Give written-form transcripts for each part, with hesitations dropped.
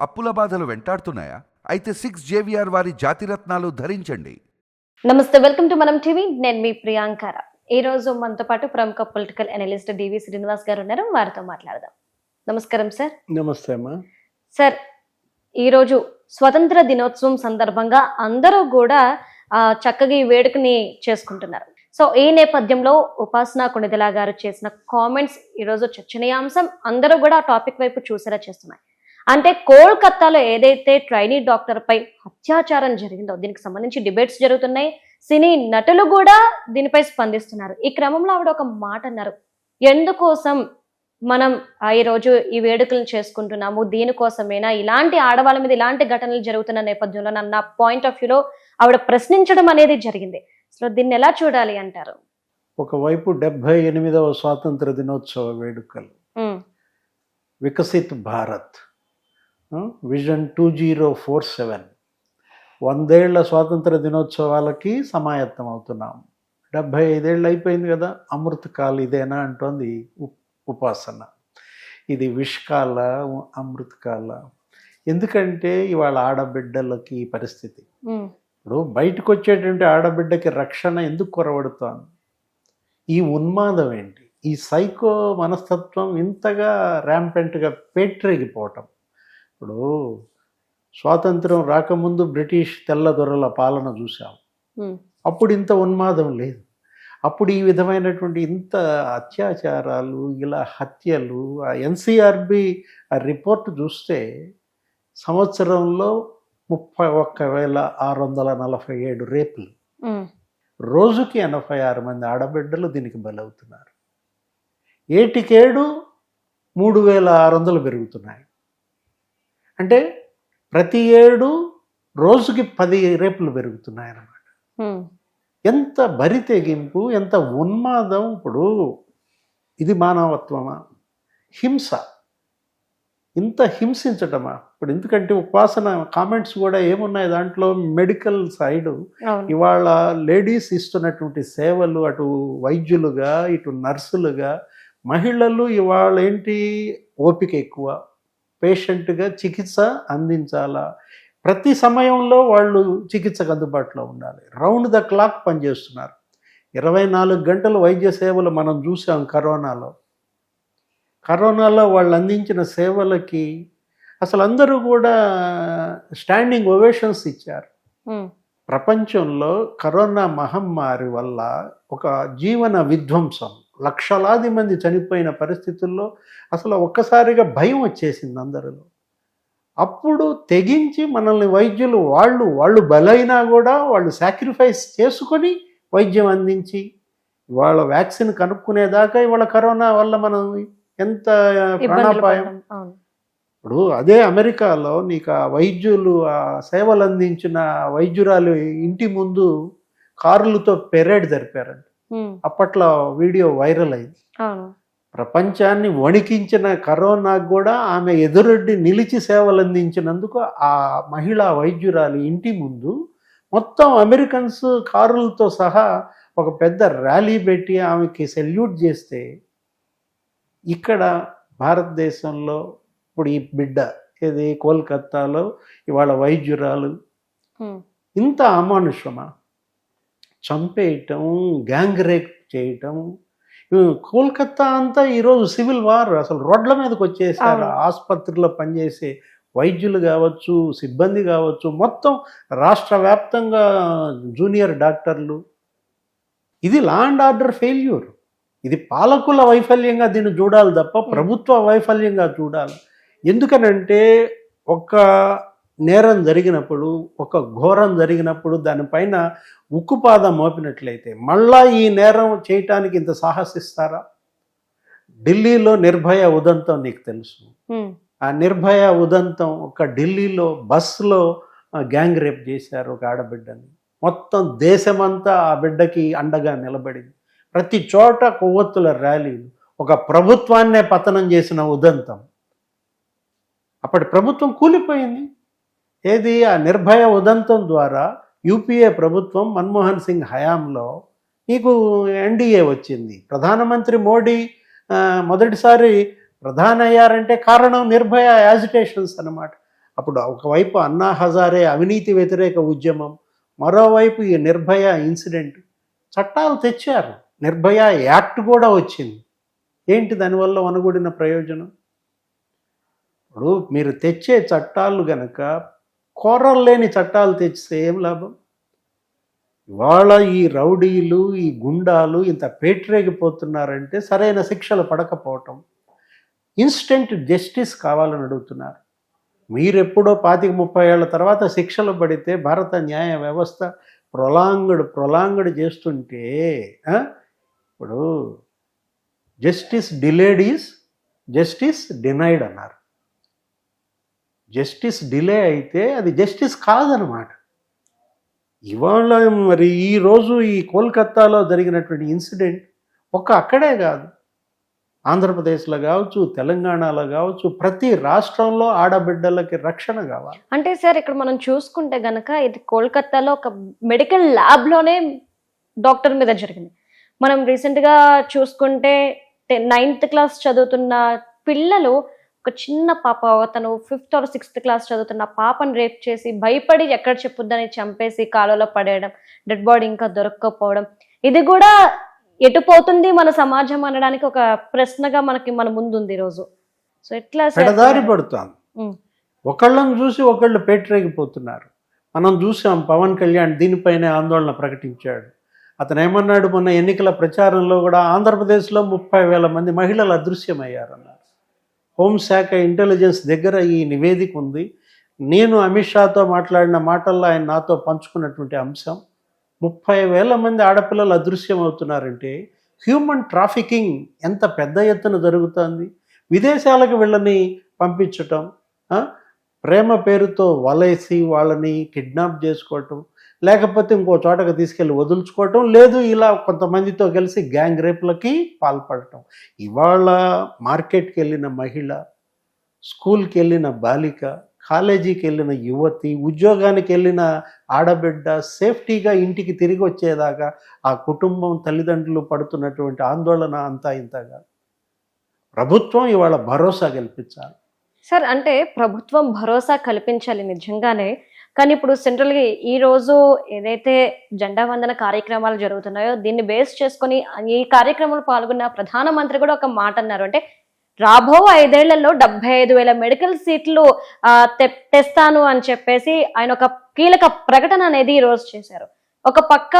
అప్పుల బాధలు వెంటాడుతున్నాయా? అయితే 6 JVR వారి జాతిరత్నాలు ధరించండి. నమస్తే, వెల్కమ్ టు మనం టీవీ. నేను మీ ప్రియాంకర. ఈ రోజు మనతో పాటు ప్రముఖ పొలిటికల్ అనలిస్ట్ డివి శ్రీనివాస్ గారు ఉన్నారు. వారితో మాట్లాడదాం. నమస్కారం సార్. నమస్తే అమ్మా. సార్, ఈరోజు స్వతంత్ర దినోత్సవం సందర్భంగా అందరూ కూడా చక్కగా ఈ వేడుకని చేసుకుంటున్నారు. సో ఈ నేపథ్యంలో ఉపాసన కొణిదెల గారు చేసిన కామెంట్స్ ఈరోజు చర్చనీయాంశం. అందరూ కూడా ఆ టాపిక్ వైపు చూసేలా చేస్తున్నాయి. అంటే కోల్కత్తాలో ఏదైతే ట్రైనీ డాక్టర్ పై అత్యాచారం జరిగిందో దీనికి సంబంధించి డిబేట్స్ జరుగుతున్నాయి. సినీ నటులు కూడా దీనిపై స్పందిస్తున్నారు. ఈ క్రమంలో ఆవిడ ఒక మాట అన్నారు, ఎందుకోసం మనం ఈ రోజు ఈ వేడుకలను చేసుకుంటున్నాము, దీనికోసమేనా ఇలాంటి ఆడవాళ్ళ మీద ఇలాంటి ఘటనలు జరుగుతున్న నేపథ్యంలో నా పాయింట్ ఆఫ్ వ్యూలో ఆవిడ ప్రశ్నించడం అనేది జరిగింది. సో దీన్ని ఎలా చూడాలి అంటారు? ఒకవైపు 78వ స్వాతంత్ర దినోత్సవ వేడుకలు, వికసిత్ భారత్, విజన్ 2047, 100 ఏళ్ల స్వాతంత్ర దినోత్సవాలకి సమాయత్తం అవుతున్నాం. 75 ఏళ్ళు అయిపోయింది కదా, అమృతకాల్ ఇదేనా అంటోంది ఉపాసన. ఇది విష్కాల అమృతకాల. ఎందుకంటే ఇవాళ ఆడబిడ్డలకి ఈ పరిస్థితి. ఇప్పుడు బయటకు వచ్చేటువంటి ఆడబిడ్డకి రక్షణ ఎందుకు కొరవడుతోంది? ఈ ఉన్మాదం ఏంటి? ఈ సైకో మనస్తత్వం ఇంతగా ర్యాంపెంట్గా పేట్రేగిపోవటం. ఇప్పుడు స్వాతంత్రం రాకముందు బ్రిటిష్ తెల్లదొరల పాలన చూసాం. అప్పుడు ఇంత ఉన్మాదం లేదు. అప్పుడు ఈ విధమైనటువంటి ఇంత అత్యాచారాలు, ఇలా హత్యలు, ఆ ఎన్సీఆర్బి రిపోర్ట్ చూస్తే సంవత్సరంలో 31,647 రేపులు, రోజుకి 86 మంది ఆడబిడ్డలు దీనికి బలవుతున్నారు. ఏటికేడు 3,600 పెరుగుతున్నాయి. అంటే ప్రతి ఏడు రోజుకి 10 రేపులు పెరుగుతున్నాయి అన్నమాట. ఎంత బరి తెగింపు, ఎంత ఉన్మాదం! ఇప్పుడు ఇది మానవత్వమా? హింస, ఇంత హింసించటమా? ఇప్పుడు ఎందుకంటే ఉపాసన కామెంట్స్ కూడా ఏమున్నాయి దాంట్లో, మెడికల్ సైడు ఇవాళ లేడీస్ ఇస్తున్నటువంటి సేవలు, అటు వైద్యులుగా ఇటు నర్సులుగా, మహిళలు ఇవాళ ఏంటి, ఓపిక ఎక్కువ, పేషెంట్గా చికిత్స అందించాలా, ప్రతి సమయంలో వాళ్ళు చికిత్సకు అందుబాటులో ఉండాలి, రౌండ్ ద క్లాక్ పనిచేస్తున్నారు. 24 గంటలు వైద్య సేవలు మనం చూసాం కరోనాలో వాళ్ళు అందించిన సేవలకి అసలు అందరూ కూడా స్టాండింగ్ ఓవేషన్స్ ఇచ్చారు. ప్రపంచంలో కరోనా మహమ్మారి వల్ల ఒక జీవన విధ్వంసం, లక్షలాది మంది చనిపోయిన పరిస్థితుల్లో అసలు ఒక్కసారిగా భయం వచ్చేసింది అందరిలో. అప్పుడు తెగించి మనల్ని వైద్యులు వాళ్ళు బలైనా కూడా వాళ్ళు సాక్రిఫైస్ చేసుకొని వైద్యం అందించి వాళ్ళ వ్యాక్సిన్ కనుక్కునేదాకా ఇవాళ కరోనా వల్ల మనం ఎంత ప్రాణాపాయం. ఇప్పుడు అదే అమెరికాలో నీకు ఆ వైద్యులు, ఆ సేవలు అందించిన వైద్యురాలు ఇంటి ముందు కార్లతో పెరేడ్ జరిపారంట. అప్పట్లో వీడియో వైరల్ అయింది. ప్రపంచాన్ని వణికించిన కరోనాకు కూడా ఆమె ఎదురొడ్డి నిలిచి సేవలు అందించినందుకు ఆ మహిళా వైద్యురాలు ఇంటి ముందు మొత్తం అమెరికన్స్ కారులతో సహా ఒక పెద్ద ర్యాలీ పెట్టి ఆమెకి సెల్యూట్ చేస్తే, ఇక్కడ భారతదేశంలో ఇప్పుడు ఈ బిడ్డ ఏది కోల్కత్తాలో ఇవాళ వైద్యురాలు ఇంత అమానుషమా? చంపేయటం, గ్యాంగ్ రేప్ చేయటం. కోల్కత్తా అంతా ఈరోజు సివిల్ వార్. అసలు రోడ్ల మీదకి వచ్చేసారు. ఆసుపత్రిలో పనిచేసే వైద్యులు కావచ్చు, సిబ్బంది కావచ్చు, మొత్తం రాష్ట్ర వ్యాప్తంగా జూనియర్ డాక్టర్లు. ఇది లా అండ్ ఆర్డర్ ఫెయిల్యూర్. ఇది పాలకుల వైఫల్యంగా దీన్ని చూడాలి తప్ప ప్రభుత్వ వైఫల్యంగా చూడాలి. ఎందుకనంటే ఒక నేరం జరిగినప్పుడు, ఒక ఘోరం జరిగినప్పుడు దానిపైన ఉక్కుపాదం మోపినట్లయితే మళ్ళా ఈ నేరం చేయటానికి ఇంత సాహసిస్తారా? ఢిల్లీలో నిర్భయ ఉదంతం నీకు తెలుసు. ఆ నిర్భయ ఉదంతం ఒక ఢిల్లీలో బస్సులో గ్యాంగ్ రేప్ చేశారు ఒక ఆడబిడ్డని. మొత్తం దేశమంతా ఆ బిడ్డకి అండగా నిలబడింది. ప్రతి చోట కొవ్వొత్తుల ర్యాలీలు, ఒక ప్రభుత్వాన్నే పతనం చేసిన ఉదంతం. అప్పటి ప్రభుత్వం కూలిపోయింది. ఏది? ఆ నిర్భయ ఉదంతం ద్వారా యూపీఏ ప్రభుత్వం మన్మోహన్ సింగ్ హయాంలో నీకు ఎన్డీఏ వచ్చింది. ప్రధానమంత్రి మోడీ మొదటిసారి ప్రధాని అయ్యారంటే కారణం నిర్భయ యాజిటేషన్స్ అన్నమాట. అప్పుడు ఒకవైపు అన్నా హజారే అవినీతి వ్యతిరేక ఉద్యమం, మరోవైపు ఈ నిర్భయ ఇన్సిడెంట్. చట్టాలు తెచ్చారు, నిర్భయ యాక్ట్ కూడా వచ్చింది. ఏంటి దానివల్ల వనగూడిన ప్రయోజనం? ఇప్పుడు మీరు తెచ్చే చట్టాలు గనక కోరలేని చట్టాలు తెచ్చితే ఏం లాభం? ఇవాళ ఈ రౌడీలు, ఈ గుండాలు ఇంత పేటరేగిపోతున్నారంటే సరైన శిక్షలు పడకపోవటం, ఇన్స్టెంట్ జస్టిస్ కావాలని అడుగుతున్నారు. మీరెప్పుడో 25-30 ఏళ్ల తర్వాత శిక్షలు పడితే భారత న్యాయ వ్యవస్థ ప్రొలాంగ్డ్ చేస్తుంటే ఇప్పుడు justice delayed is justice denied అన్నారు. జస్టిస్ డిలే అయితే అది జస్టిస్ కాదనమాట. ఇవాళ మరి ఈరోజు ఈ కోల్కత్తాలో జరిగినటువంటి ఇన్సిడెంట్ అక్కడే కాదు, ఆంధ్రప్రదేశ్లో కావచ్చు, తెలంగాణలో కావచ్చు, ప్రతి రాష్ట్రంలో ఆడబిడ్డలకి రక్షణ కావాలి. అంటే సార్ ఇక్కడ మనం చూసుకుంటే గనక ఇది కోల్కతాలో ఒక మెడికల్ ల్యాబ్లోనే డాక్టర్ మీద జరిగింది. మనం రీసెంట్గా చూసుకుంటే 9th క్లాస్ చదువుతున్న పిల్లలు, ఒక చిన్న పాప, తను 5th or 6th క్లాస్ చదువుతున్న పాపను రేప్ చేసి భయపడి ఎక్కడ చెప్పుద్దని చంపేసి కాలువలో పడేయడం, డెడ్ బాడీ ఇంకా దొరక్కపోవడం, ఇది కూడా ఎటు పోతుంది మన సమాజం అనడానికి ఒక ప్రశ్నగా మన ముందుంది ఈరోజు. సో ఎట్లా పెడదారి పడుతుంది. ఒకళ్ళని చూసి ఒకళ్ళు పేటరేగిపోతున్నారు. మనం చూసాం, పవన్ కళ్యాణ్ దీనిపైనే ఆందోళన ప్రకటించాడు. అతను ఏమన్నాడు, మొన్న ఎన్నికల ప్రచారంలో కూడా ఆంధ్రప్రదేశ్లో 30,000 మంది మహిళలు అదృశ్యమయ్యారన్నారు. హోంశాఖ ఇంటెలిజెన్స్ దగ్గర ఈ నివేదిక ఉంది. నేను అమిత్ షాతో మాట్లాడిన మాటల్లో ఆయన నాతో పంచుకున్నటువంటి అంశం, 30,000 మంది ఆడపిల్లలు అదృశ్యం అవుతున్నారంటే హ్యూమన్ ట్రాఫికింగ్ ఎంత పెద్ద ఎత్తున జరుగుతుంది. విదేశాలకు వీళ్ళని పంపించటం, ప్రేమ పేరుతో వలేసి వాళ్ళని కిడ్నాప్ చేసుకోవటం, లేకపోతే ఇంకో చోటకు తీసుకెళ్ళి వదులుచుకోవటం, లేదు ఇలా కొంతమందితో కలిసి గ్యాంగ్ రేపులకి పాల్పడటం. ఇవాళ మార్కెట్కి వెళ్ళిన మహిళ, స్కూల్కి వెళ్ళిన బాలిక, కాలేజీకి వెళ్ళిన యువతి, ఉద్యోగానికి వెళ్ళిన ఆడబిడ్డ సేఫ్టీగా ఇంటికి తిరిగి వచ్చేదాకా ఆ కుటుంబం, తల్లిదండ్రులు పడుతున్నటువంటి ఆందోళన అంతా ఇంతగా. ప్రభుత్వం ఇవాళ భరోసా కల్పించాలి. సార్, అంటే ప్రభుత్వం భరోసా కల్పించాలి నిజంగానే. కానీ ఇప్పుడు సెంట్రల్గా ఈరోజు ఏదైతే జెండా వందన కార్యక్రమాలు జరుగుతున్నాయో దీన్ని బేస్ చేసుకొని ఈ కార్యక్రమంలో పాల్గొన్న ప్రధానమంత్రి కూడా ఒక మాట అన్నారు. అంటే రాబో 5 ఏళ్లలో 75,000 మెడికల్ సీట్లు తెస్తాను అని చెప్పేసి ఆయన ఒక కీలక ప్రకటన అనేది ఈ రోజు చేశారు. ఒక పక్క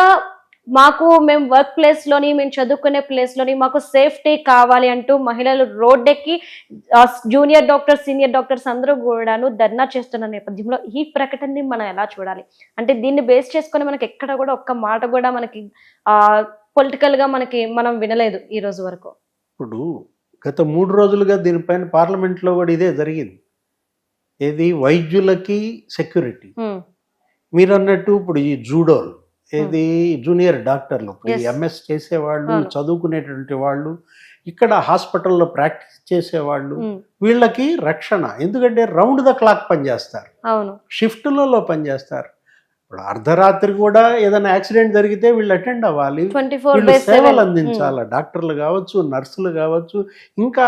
మేము వర్క్ ప్లేస్లోని, మేము చదువుకునే ప్లేస్లోని మాకు సేఫ్టీ కావాలి అంటూ మహిళలు రోడ్డెక్కి జూనియర్ డాక్టర్స్, సీనియర్ డాక్టర్స్ అందరూ కూడాను ధర్నా చేస్తున్న నేపథ్యంలో ఈ ప్రకటనని మనం ఎలా చూడాలి? అంటే దీన్ని బేస్ చేసుకొని మనకి ఎక్కడ కూడా ఒక్క మాట కూడా మనకి పొలిటికల్గా మనం వినలేదు ఈ రోజు వరకు. ఇప్పుడు గత 3 రోజులుగా దీనిపైన పార్లమెంట్లో కూడా ఇదే జరిగింది. ఏది వైద్యులకి సెక్యూరిటీ. మీరు అన్నట్టు ఇప్పుడు ఈ జూడోలు, ఏది జూనియర్ డాక్టర్లు, ఎంఎస్ చేసేవాళ్ళు, చదువుకునేటువంటి వాళ్ళు, ఇక్కడ హాస్పిటల్లో ప్రాక్టీస్ చేసేవాళ్ళు, వీళ్ళకి రక్షణ. ఎందుకంటే రౌండ్ ద క్లాక్ పనిచేస్తారు, షిఫ్ట్లలో పనిచేస్తారు. ఇప్పుడు అర్ధరాత్రి కూడా ఏదైనా యాక్సిడెంట్ జరిగితే వీళ్ళు అటెండ్ అవ్వాలి, వీళ్ళు సేవలు అందించాలి. డాక్టర్లు కావచ్చు, నర్సులు కావచ్చు, ఇంకా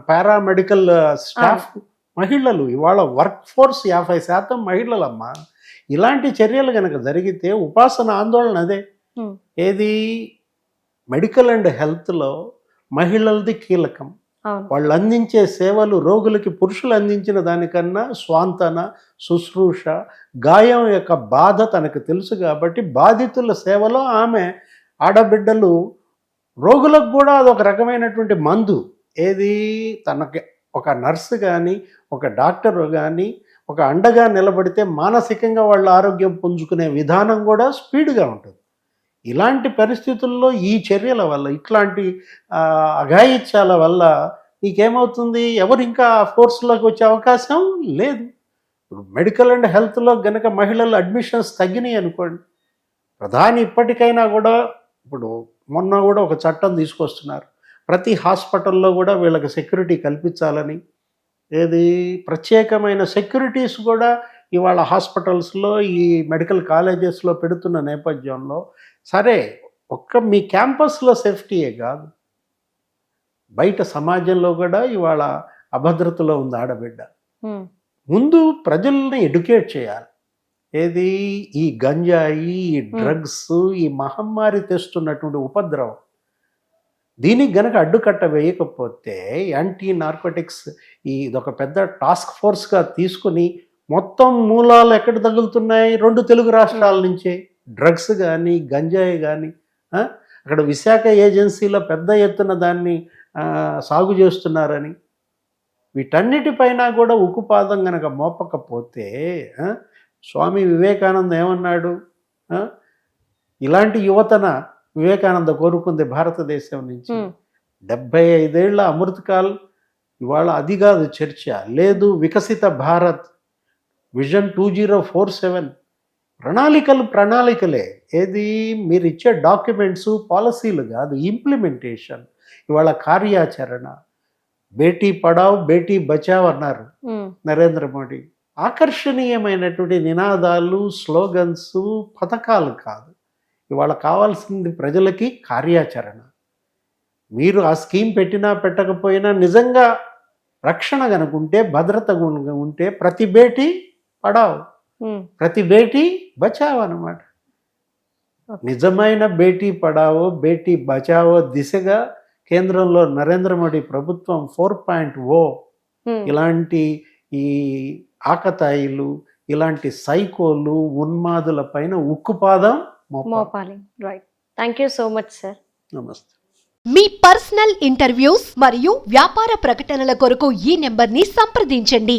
పారామెడికల్ స్టాఫ్ మహిళలు. ఇవాళ వర్క్ ఫోర్స్ 50% మహిళలమ్మా. ఇలాంటి చర్యలు కనుక జరిగితే ఉపాసన ఆందోళన అదే. ఏది మెడికల్ అండ్ హెల్త్లో మహిళలది కీలకం. వాళ్ళు అందించే సేవలు రోగులకి పురుషులు అందించిన దానికన్నా స్వాంతన, శుశ్రూష, గాయం యొక్క బాధ తనకు తెలుసు కాబట్టి బాధితుల సేవలో ఆమె ఆడబిడ్డలు, రోగులకు కూడా అదొక రకమైనటువంటి మందు. ఏది తనకి ఒక నర్సు కానీ, ఒక డాక్టరు కానీ ఒక అండగా నిలబడితే మానసికంగా వాళ్ళ ఆరోగ్యం పుంజుకునే విధానం కూడా స్పీడ్గా ఉంటుంది. ఇలాంటి పరిస్థితుల్లో ఈ చర్యల వల్ల, ఇట్లాంటి అఘాయిత్యాల వల్ల నీకేమవుతుంది, ఎవరు ఇంకా ఫోర్స్లోకి వచ్చే అవకాశం లేదు. ఇప్పుడు మెడికల్ అండ్ హెల్త్లో గనక మహిళలు అడ్మిషన్స్ తగ్గినాయి అనుకోండి, ప్రధాని ఇప్పటికైనా కూడా, ఇప్పుడు మొన్న కూడా ఒక చట్టం తీసుకొస్తున్నారు, ప్రతి హాస్పిటల్లో కూడా వీళ్ళకి సెక్యూరిటీ కల్పించాలని. ఏది ప్రత్యేకమైన సెక్యూరిటీస్ కూడా ఇవాళ హాస్పిటల్స్లో, ఈ మెడికల్ కాలేజెస్లో పెడుతున్న నేపథ్యంలో, సరే ఒక్క మీ క్యాంపస్లో సేఫ్టీయే కాదు, బయట సమాజంలో కూడా ఇవాళ అభద్రతలో ఉంది ఆడబిడ్డ. ముందు ప్రజల్ని ఎడ్యుకేట్ చేయాలి. ఏది ఈ గంజాయి, ఈ డ్రగ్స్, ఈ మహమ్మారి తెస్తున్నటువంటి ఉపద్రవం, దీనికి గనక అడ్డుకట్ట వేయకపోతే యాంటీ నార్కోటిక్స్ ఇదొక పెద్ద టాస్క్ ఫోర్స్గా తీసుకుని మొత్తం మూలాలు ఎక్కడ తగులుతున్నాయి? 2 తెలుగు రాష్ట్రాల నుంచే డ్రగ్స్ కానీ గంజాయి కానీ. అక్కడ విశాఖ ఏజెన్సీలో పెద్ద ఎత్తున దాన్ని సాగు చేస్తున్నారని. వీటన్నిటిపైన కూడా ఉక్కుపాదం గనక మోపకపోతే స్వామి వివేకానంద ఏమన్నాడు? ఇలాంటి యువతన వివేకానంద కోరుకుంది భారతదేశం నుంచి. 75 ఏళ్ల అమృతకాల్, ఇవాళ అది కాదు చర్చ. లేదు వికసిత భారత్ విజన్ 2047 ప్రణాళికలే. ఏది మీరు ఇచ్చే డాక్యుమెంట్స్, పాలసీలు కాదు, ఇంప్లిమెంటేషన్. ఇవాళ కార్యాచరణ. బేటీ పడావ్ బేటీ బచావ్ అన్నారు నరేంద్ర మోడీ. ఆకర్షణీయమైనటువంటి నినాదాలు, స్లోగన్స్, పథకాలు కాదు. ఇవాళ కావాల్సింది ప్రజలకి కార్యాచరణ. మీరు ఆ స్కీమ్ పెట్టినా పెట్టకపోయినా నిజంగా రక్షణ కనుకుంటే, భద్రత ఉంటే ప్రతి బేటీ పడావ్ ప్రతి బేటీ బచావ్ అన్నమాట. నిజమైన బేటీ పడావో బేటీ బచావో దిశగా కేంద్రంలో నరేంద్ర మోడీ ప్రభుత్వం 4.0 ఇలాంటి ఈ ఆకతాయిలు, ఇలాంటి సైకోలు, ఉన్మాదుల పైన ఉక్కుపాదం మోపాలి. Right. Thank you so much sir. నమస్తే. మీ పర్సనల్ ఇంటర్వ్యూస్ మరియు వ్యాపార ప్రకటనల కొరకు ఈ నెంబర్ని సంప్రదించండి.